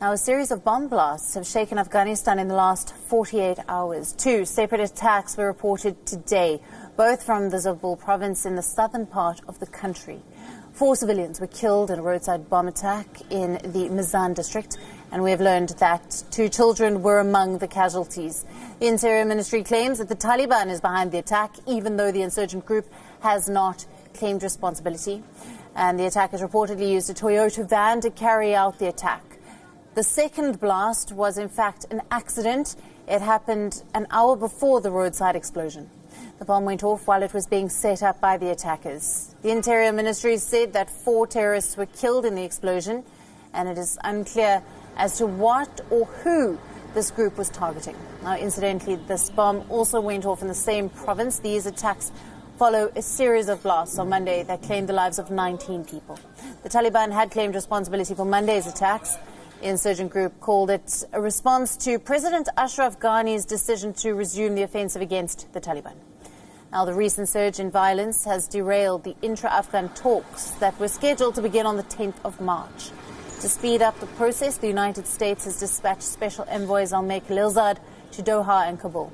Now, a series of bomb blasts have shaken Afghanistan in the last 48 hours. 2 separate attacks were reported today, both from the Zabul province in the southern part of the country. 4 civilians were killed in a roadside bomb attack in the Mizan district, and we have learned that 2 children were among the casualties. The Interior Ministry claims that the Taliban is behind the attack, even though the insurgent group has not claimed responsibility. And the attackers reportedly used a Toyota van to carry out the attack. The second blast was in fact an accident. It happened an hour before the roadside explosion. The bomb went off while it was being set up by the attackers. The Interior Ministry said that 4 terrorists were killed in the explosion, and it is unclear as to what or who this group was targeting. Now, incidentally, this bomb also went off in the same province. These attacks follow a series of blasts on Monday that claimed the lives of 19 people. The Taliban had claimed responsibility for Monday's attacks. The insurgent group called it a response to President Ashraf Ghani's decision to resume the offensive against the Taliban. Now, the recent surge in violence has derailed the intra-Afghan talks that were scheduled to begin on the 10th of March. To speed up the process, the United States has dispatched Special Envoy Zalmay Khalilzad to Doha and Kabul.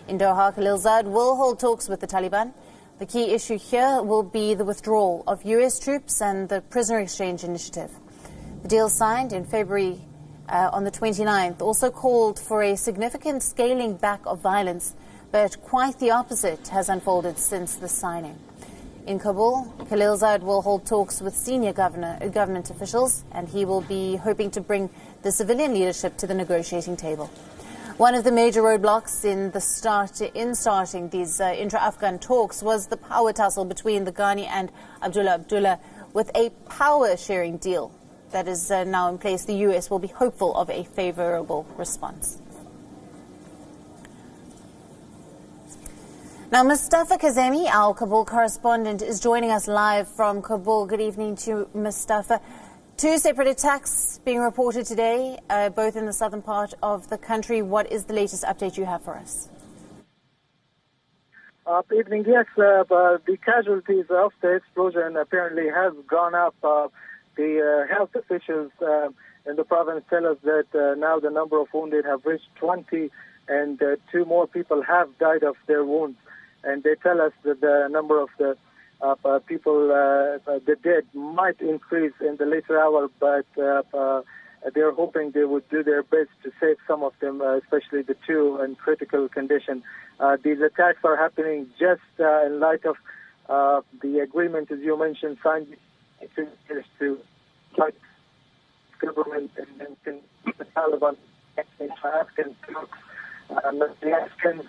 In Doha, Khalilzad will hold talks with the Taliban. The key issue here will be the withdrawal of U.S. troops and the prisoner exchange initiative. The deal signed in February on the 29th also called for a significant scaling back of violence, but quite the opposite has unfolded since the signing. In Kabul, Khalilzad will hold talks with senior government officials, and he will be hoping to bring the civilian leadership to the negotiating table. One of the major roadblocks in starting these intra-Afghan talks was the power tussle between the Ghani and Abdullah. With a power-sharing deal that is now in place, the U.S. will be hopeful of a favorable response. Now, Mustafa Kazemi, our Kabul correspondent, is joining us live from Kabul. Good evening to you, Mustafa. 2 separate attacks being reported today, both in the southern part of the country. What is the latest update you have for us? Good evening. Yes, the casualties of the explosion apparently have gone up. The health officials in the province tell us that now the number of wounded have reached 20, and 2 more people have died of their wounds. And they tell us that the number of the people, the dead, might increase in the later hour, but they're hoping they would do their best to save some of them, especially the 2 in critical condition. These attacks are happening just in light of the agreement, as you mentioned, signed to fight government and the Taliban in Afghan troops. The Afghans,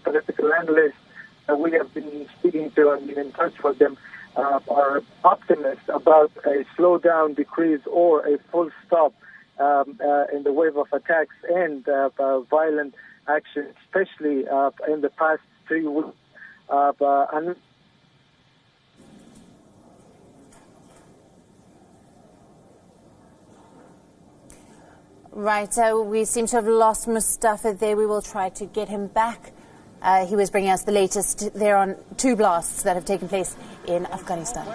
political analysts we have been speaking to and been in touch with them are optimists about a slowdown, decrease, or a full stop in the wave of attacks and violent action, especially in the past 3 weeks. Right, we seem to have lost Mustafa there. We will try to get him back. He was bringing us the latest there on 2 blasts that have taken place in Afghanistan.